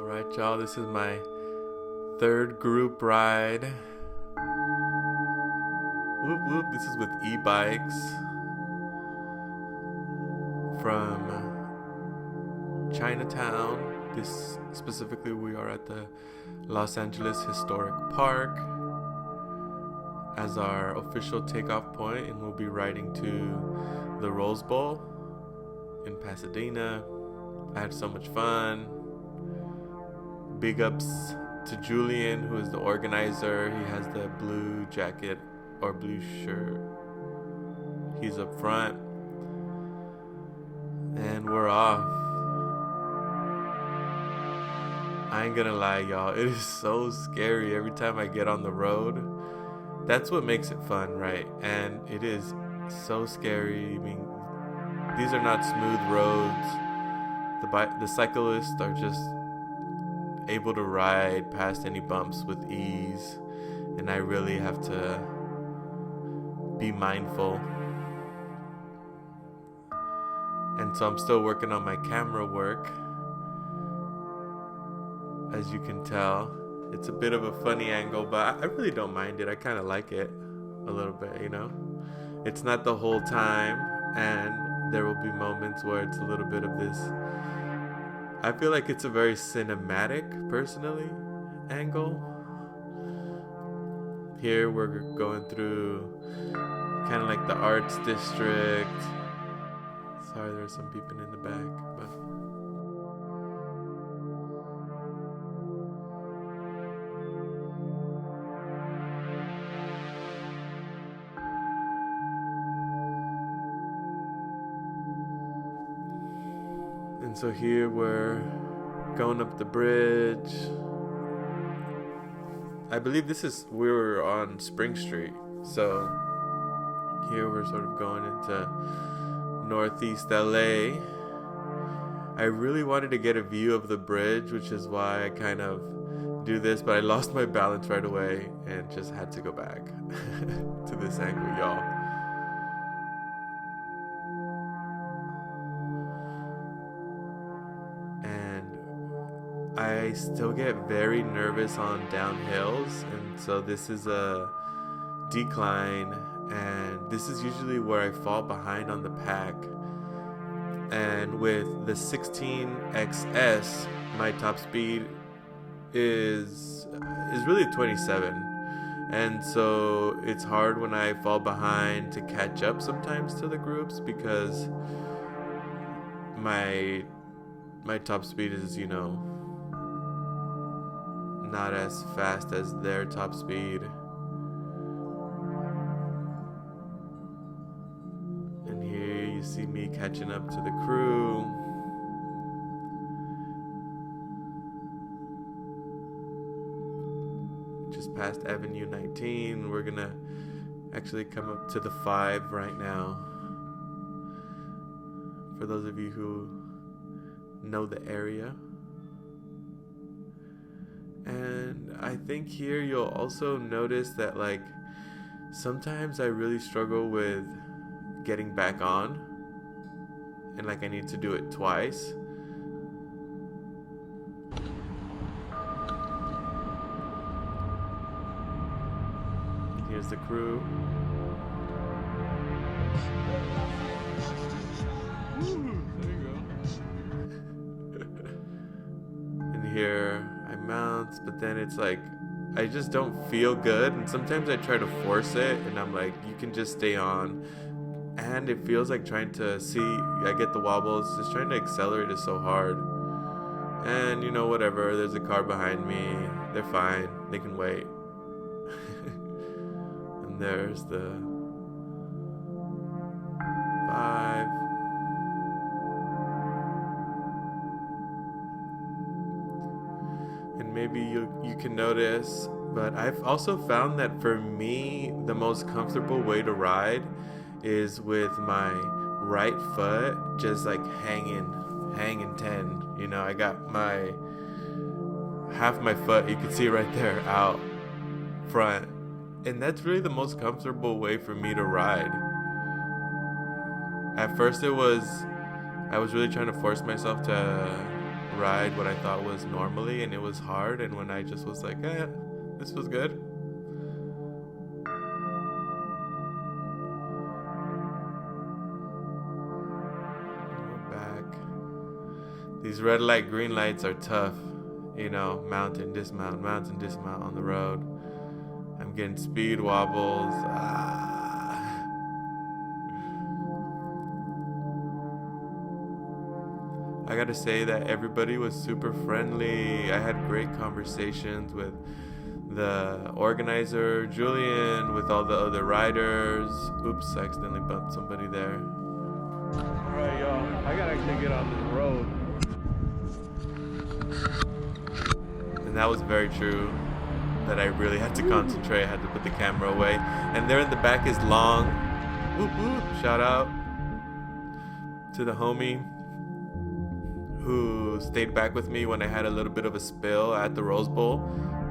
Alright, y'all, this is my third group ride. Whoop whoop, this is with e-bikes from Chinatown. This specifically, we are at the Los Angeles Historic Park as our official takeoff point, and we'll be riding to the Rose Bowl in Pasadena. I had so much fun. Big ups to Julian, who is the organizer. He has the blue jacket or blue shirt. He's up front. And we're off. I ain't gonna lie, y'all. It is so scary every time I get on the road. That's what makes it fun, right? And it is so scary. I mean, these are not smooth roads. The cyclists are just able to ride past any bumps with ease, and I really have to be mindful. And so I'm still working on my camera work. As you can tell, it's a bit of a funny angle, but I really don't mind it. I kind of like it a little bit, you know? It's not the whole time, and there will be moments where it's a little bit of this. I feel like it's a very cinematic, personally, angle. Here we're going through kind of like the arts district. Sorry, there's some people in the back, but and so here we're going up the bridge. I believe we were on Spring Street. So here we're sort of going into Northeast LA. I really wanted to get a view of the bridge, which is why I kind of do this, but I lost my balance right away and just had to go back to this angle, y'all. I still get very nervous on downhills, and so this is a decline, and this is usually where I fall behind on the pack. And with the 16XS, my top speed is really 27, and so it's hard when I fall behind to catch up sometimes to the groups, because my top speed is, you know, not as fast as their top speed. And here you see me catching up to the crew. Just past Avenue 19. We're gonna actually come up to the 5 right now. For those of you who know the area. And I think here you'll also notice that, like, sometimes I really struggle with getting back on, and like I need to do it twice. Here's the crew. There you go. And here I mount, but then it's like I just don't feel good, and sometimes I try to force it, and I'm like, you can just stay on, and it feels like trying to see. I get the wobbles. Just trying to accelerate is so hard, and you know, whatever, there's a car behind me, they're fine, they can wait. And there's the 5. And maybe you can notice, but I've also found that for me, the most comfortable way to ride is with my right foot just like hanging 10. You know, I got my half my foot, you can see right there, out front, and that's really the most comfortable way for me to ride. At first I was really trying to force myself to ride what I thought was normally, and it was hard. And when I just was like, this was good. We're back. These red light, green lights are tough. You know, mountain, dismount on the road. I'm getting speed wobbles. I gotta say that everybody was super friendly. I had great conversations with the organizer, Julian, with all the other riders. Oops, I accidentally bumped somebody there. Alright, y'all, I gotta actually get on this road. And that was very true, that I really had to concentrate. I had to put the camera away. And there in the back is Long. Whoop, whoop. Shout out to the homie who stayed back with me when I had a little bit of a spill at the Rose Bowl.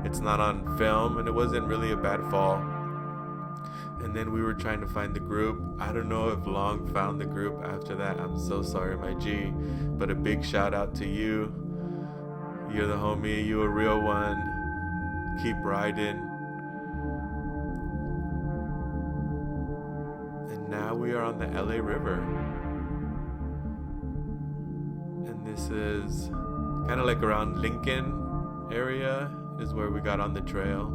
It's not on film, and it wasn't really a bad fall. And then we were trying to find the group. I don't know if Long found the group after that. I'm so sorry, my G. But a big shout out to you. You're the homie. You a real one. Keep riding. And now we are on the LA River. This is kind of like around Lincoln area is where we got on the trail.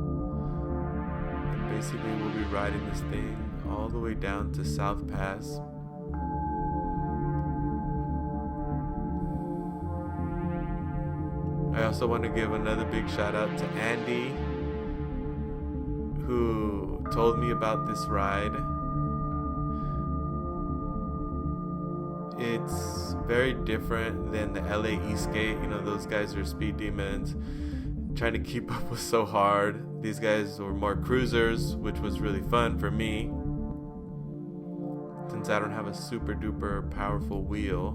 And basically we'll be riding this thing all the way down to South Pass. I also want to give another big shout out to Andy, who told me about this ride. It's very different than the LA Eastgate. You know, those guys are speed demons. Trying to keep up was so hard. These guys were more cruisers, which was really fun for me, since I don't have a super duper powerful wheel.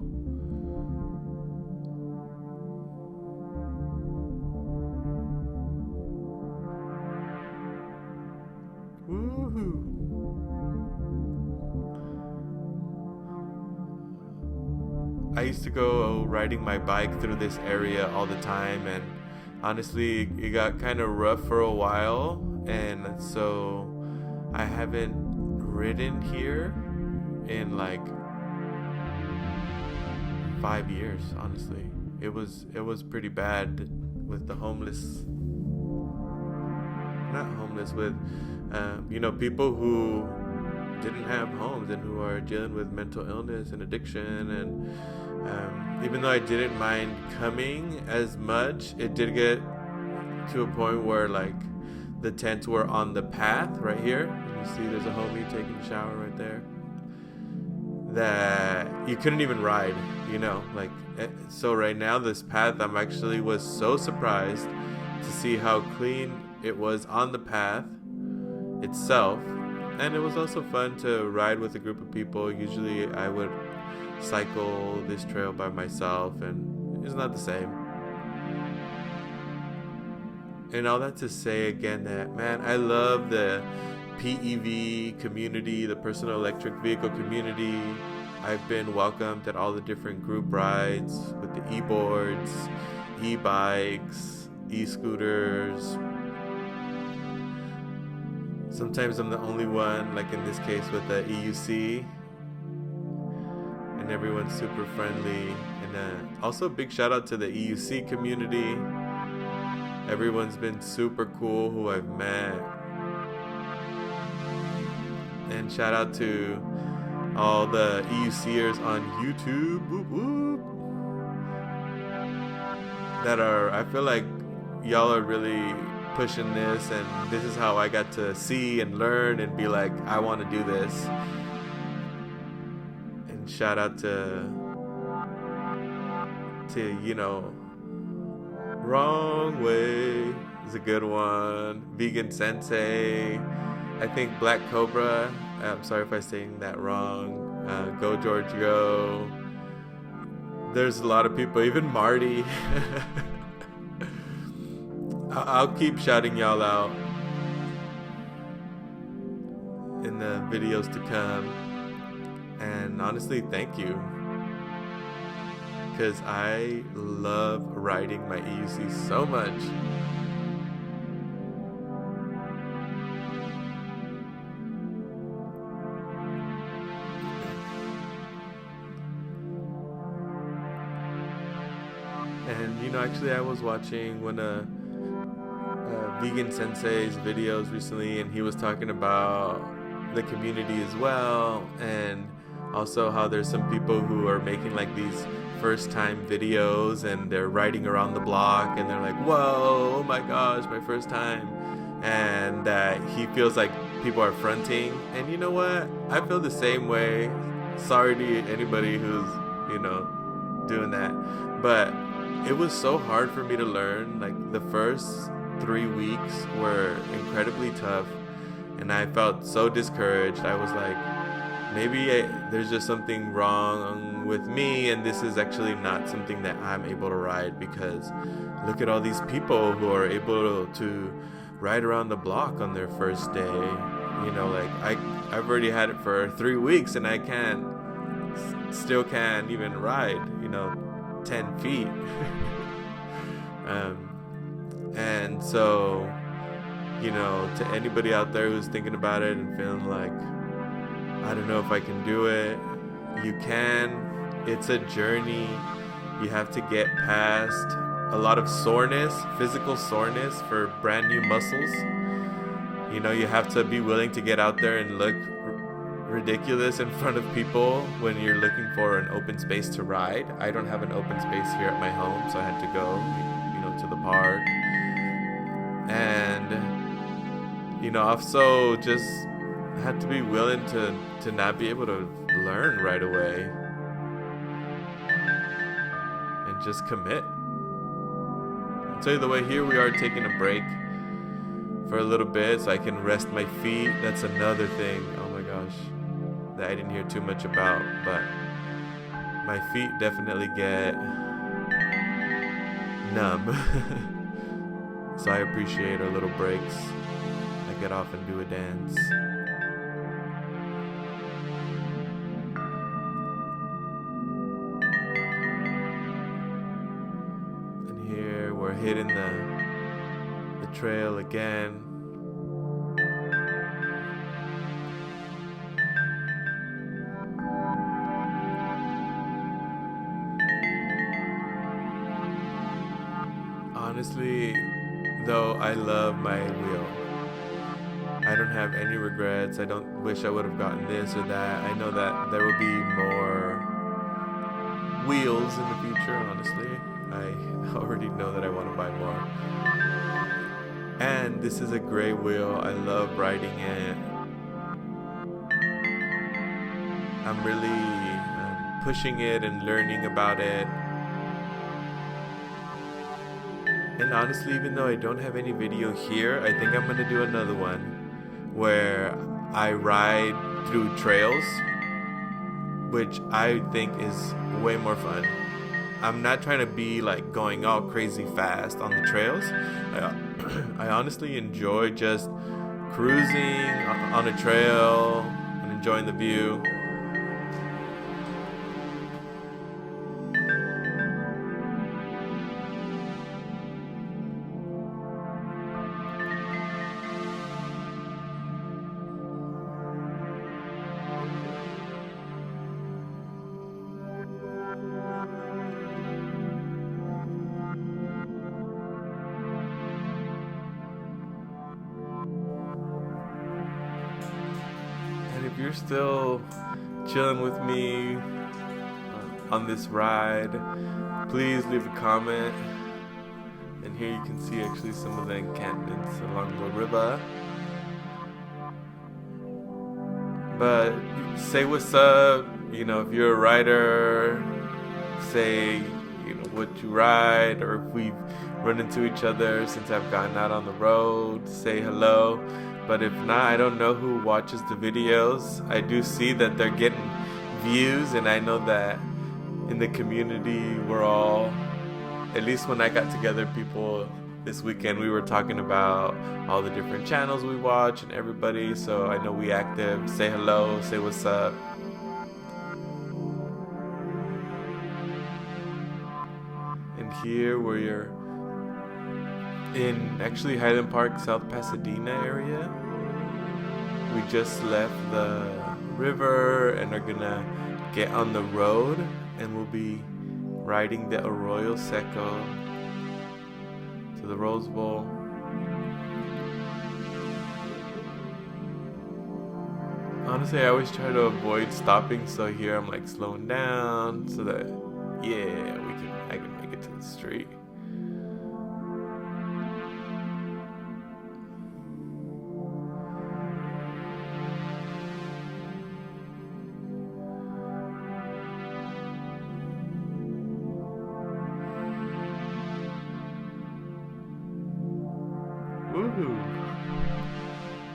Woohoo! I used to go riding my bike through this area all the time, and honestly, it got kind of rough for a while, and so I haven't ridden here in like 5 years. Honestly, it was pretty bad with the people who didn't have homes and who are dealing with mental illness and addiction. And even though I didn't mind coming as much, it did get to a point where like the tents were on the path right here. You see there's a homie taking a shower right there, that you couldn't even ride, so right now this path, I'm actually was so surprised to see how clean it was on the path itself. And it was also fun to ride with a group of people. Usually I would cycle this trail by myself, and it's not the same. And all that to say again that, man, I love the PEV community, the personal electric vehicle community. I've been welcomed at all the different group rides with the e-boards, e-bikes, e-scooters. Sometimes I'm the only one, like in this case with the EUC, and everyone's super friendly. And also a big shout out to the EUC community. Everyone's been super cool who I've met. And shout out to all the EUCers on YouTube, whoop, whoop, that are, I feel like y'all are really pushing this, and this is how I got to see and learn and be like, I want to do this. And shout out to Wrong Way is a good one. Vegan Sensei, I think Black Cobra, I'm sorry if I'm saying that wrong. Go George Go. There's a lot of people, even Marty. I'll keep shouting y'all out in the videos to come. And honestly, thank you. because I love riding my EUC so much. And actually I was watching one of Vegan Sensei's videos recently, and he was talking about the community as well, and also how there's some people who are making like these first time videos, and they're riding around the block, and they're like, whoa, oh my gosh, my first time. And that he feels like people are fronting. And you know what? I feel the same way. Sorry to anybody who's, doing that. But it was so hard for me to learn. Like the first 3 weeks were incredibly tough, and I felt so discouraged. I was like, maybe there's just something wrong with me, and this is actually not something that I'm able to ride, because look at all these people who are able to ride around the block on their first day. I've already had it for 3 weeks, and I still can't even ride 10 feet. And so to anybody out there who's thinking about it and feeling like, I don't know if I can do it, you can. It's a journey. You have to get past a lot of soreness, physical soreness for brand new muscles. You have to be willing to get out there and look ridiculous in front of people when you're looking for an open space to ride. I don't have an open space here at my home, so I had to go, to the park. And, I've also just had to be willing to not be able to learn right away and just commit. I'll tell you the way, here we are taking a break for a little bit so I can rest my feet. That's another thing, oh my gosh, that I didn't hear too much about, but my feet definitely get numb. So I appreciate our little breaks. I get off and do a dance. And here we're hitting the trail again. Honestly, though, I love my wheel. I don't have any regrets. I don't wish I would have gotten this or that. I know that there will be more wheels in the future, honestly. I already know that I want to buy more. And this is a gray wheel. I love riding it. I'm really pushing it and learning about it. And honestly, even though I don't have any video here, I think I'm going to do another one where I ride through trails, which I think is way more fun. I'm not trying to be like going all crazy fast on the trails. I honestly enjoy just cruising on a trail and enjoying the view. If you're still chilling with me on this ride, please leave a comment. And here you can see actually some of the encampments along the river. But say what's up, if you're a rider, say what you ride, or if we've run into each other since I've gotten out on the road, say hello. But if not, I don't know who watches the videos. I do see that they're getting views, and I know that in the community we're all, at least when I got together people this weekend, we were talking about all the different channels we watch and everybody, so I know we active. Say hello, say what's up. And here where you're in actually Highland Park, South Pasadena area. We just left the river and are gonna get on the road, and we'll be riding the Arroyo Seco to the Rose Bowl. Honestly, I always try to avoid stopping, so here I'm like slowing down so that I can make it to the street. Woohoo!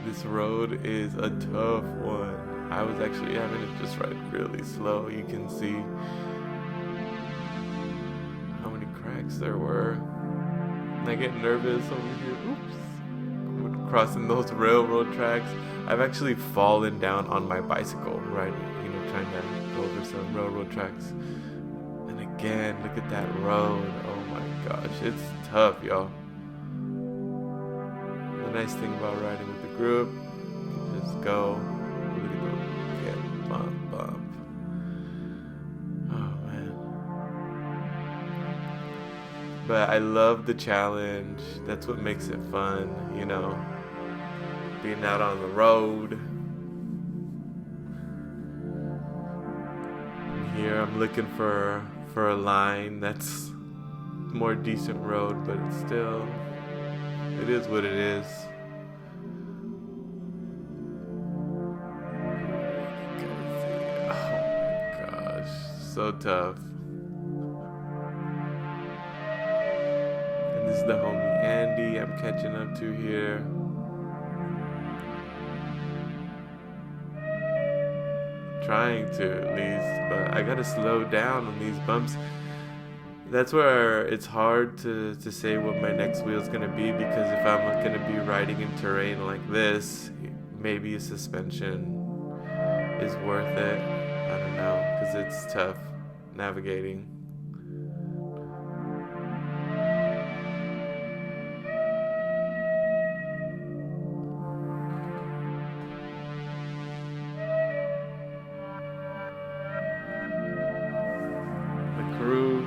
This road is a tough one. I was actually having to just ride really slow. You can see how many cracks there were. And I get nervous over here. Oops. Crossing those railroad tracks. I've actually fallen down on my bicycle riding, trying to go over some railroad tracks. And again, look at that road. Oh my gosh, it's tough, y'all. The nice thing about riding with the group, you just go, get bump. Oh man. But I love the challenge. That's what makes it fun, being out on the road. And here I'm looking for a line that's more decent road, but it's still, it is what it is. Oh my gosh, so tough. And this is the homie Andy I'm catching up to here. Trying to, at least, but I gotta slow down on these bumps. That's where it's hard to say what my next wheel is going to be, because if I'm going to be riding in terrain like this, maybe a suspension is worth it. I don't know, because it's tough navigating. The crew.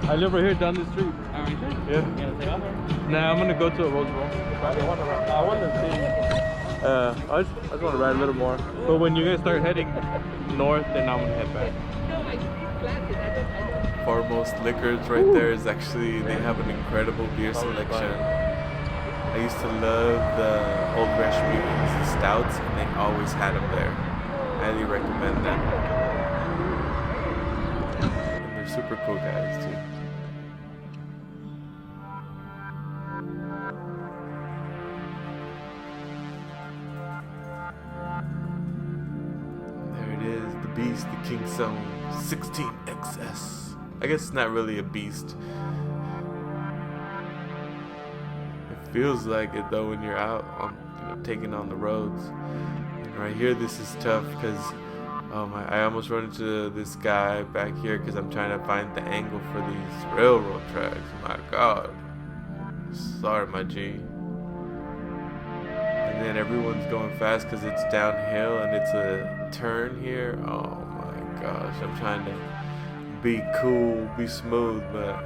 I live right here down the street. All right, good. Yeah. You gonna take off? Nah, I'm gonna go to a Rose Bowl. I want to see. I just want to ride a little more. But when you guys start heading north, then I'm gonna head back. Foremost Liquors right there is actually, they have an incredible beer selection. I used to love the Old Rasputin's, the stouts, and they always had them there. Highly recommend them. And they're super cool guys too. There it is, the beast, the King Zone 16XS. I guess it's not really a beast. It feels like it though when you're out on, taking on the roads. And right here, this is tough because I almost run into this guy back here because I'm trying to find the angle for these railroad tracks. My God, sorry, my G. And then everyone's going fast because it's downhill and it's a turn here. Oh my gosh, I'm trying to be cool, be smooth, but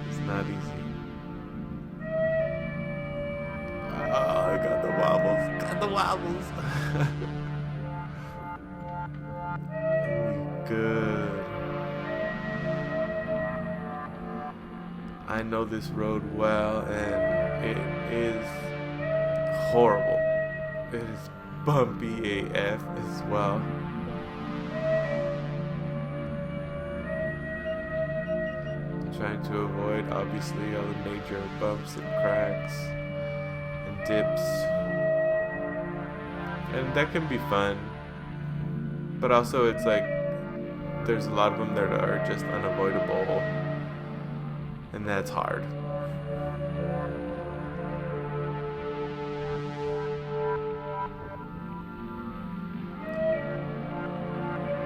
it's not easy. Oh, I got the wobbles. Good. I know this road well, and it is horrible. It is bumpy AF as well. Trying to avoid obviously all the major bumps and cracks and dips, and that can be fun, but also it's like there's a lot of them that are just unavoidable. and that's hard.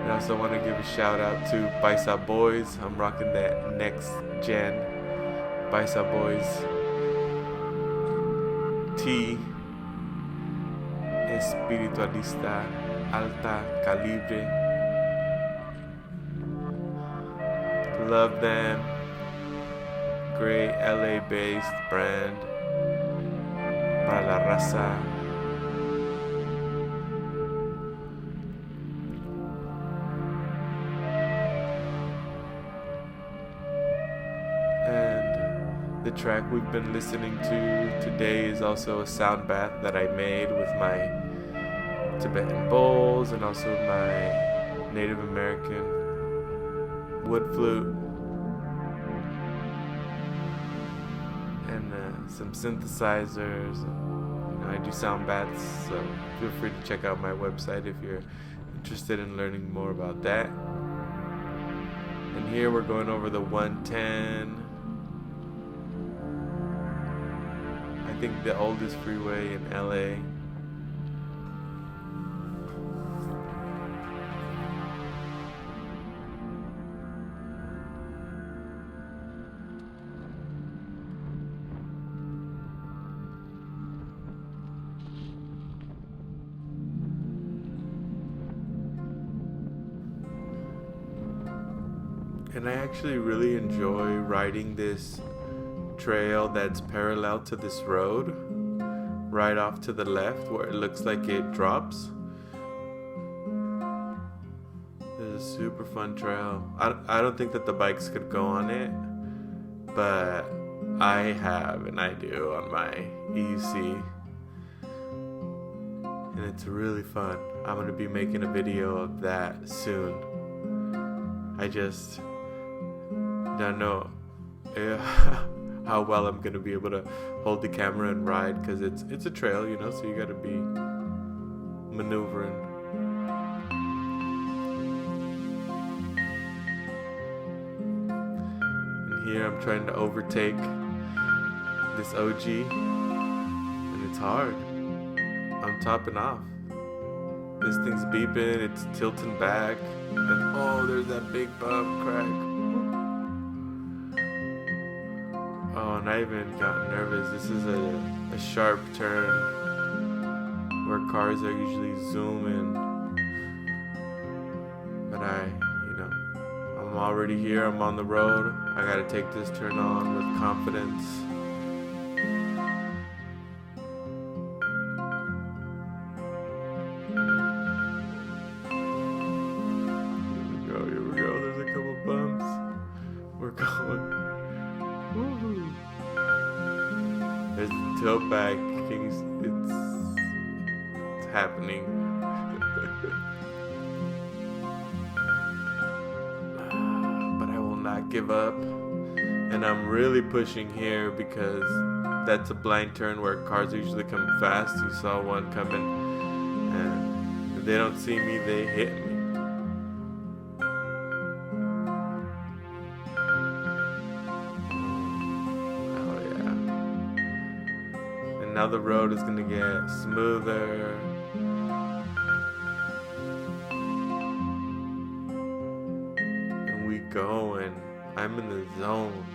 I also want to give a shout out to Paisa Boys. I'm rocking that next gen Paisa Boys T Espiritualista Alta Calibre. Love them. Great LA based brand. Para la raza. And the track we've been listening to today is also a sound bath that I made with my Tibetan bowls and also my Native American wood flute and some synthesizers. I do sound baths, so feel free to check out my website if you're interested in learning more about that. And here we're going over the 110. I think the oldest freeway in LA. And I actually really enjoy riding this trail that's parallel to this road, right off to the left where it looks like it drops. It's a super fun trail. I don't think that the bikes could go on it, but I have and I do on my EUC. And it's really fun. I'm going to be making a video of that soon. I just don't know how well I'm gonna be able to hold the camera and ride, because it's a trail, you know, so you gotta be maneuvering. And here I'm trying to overtake this OG, and it's hard. I'm topping off. This thing's beeping, it's tilting back, and oh, there's that big bump crack. Oh, and I even got nervous. This is a sharp turn where cars are usually zooming. But I'm already here. I'm on the road. I gotta take this turn on with confidence. Here we go. There's a couple bumps. We're going. Woo-hoo. There's the tilt back. It's happening. But I will not give up. And I'm really pushing here because that's a blind turn where cars usually come fast. You saw one coming, and if they don't see me, they hit me. Now the road is gonna get smoother. And we going. I'm in the zone.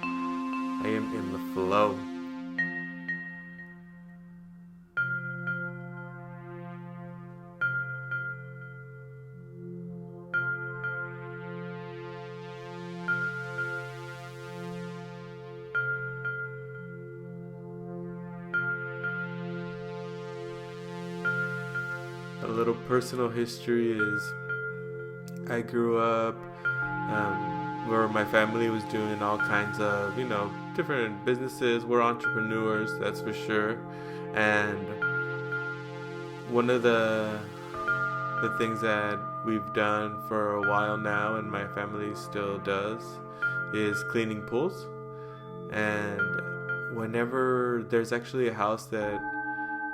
I am in the flow. A little personal history is I grew up where my family was doing all kinds of, different businesses. We're entrepreneurs, that's for sure. And one of the things that we've done for a while now, and my family still does, is cleaning pools. And whenever there's actually a house that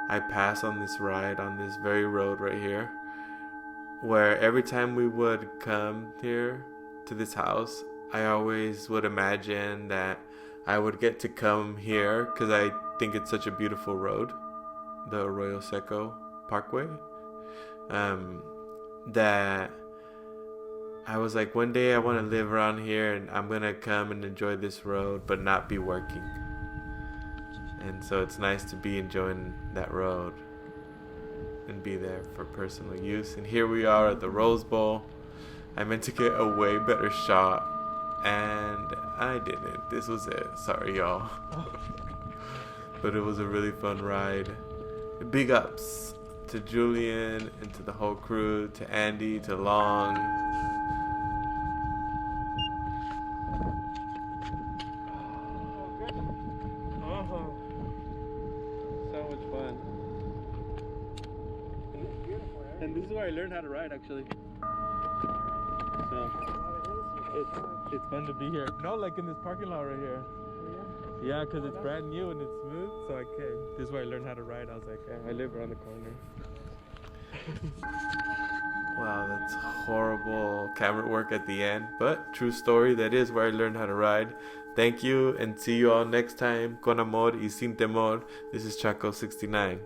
I pass on this ride, on this very road right here, where every time we would come here to this house, I always would imagine that I would get to come here because I think it's such a beautiful road, the Arroyo Seco Parkway, that I was like, one day I want to live around here and I'm going to come and enjoy this road but not be working. And so it's nice to be enjoying that road and be there for personal use. And here we are at the Rose Bowl. I meant to get a way better shot and I didn't. This was it. Sorry, y'all. But it was a really fun ride. Big ups to Julian and to the whole crew, to Andy, to Long. Oh, so much fun. And this is where I learned how to ride, actually. So it's fun to be here. No, like in this parking lot right here. Yeah, because it's brand new and it's smooth, so I came. This is where I learned how to ride. I was like, I live around the corner. Wow, that's horrible camera work at the end, but true story, that is where I learned how to ride. Thank you, and see you all next time. Con amor y sin temor. This is Chaco 69.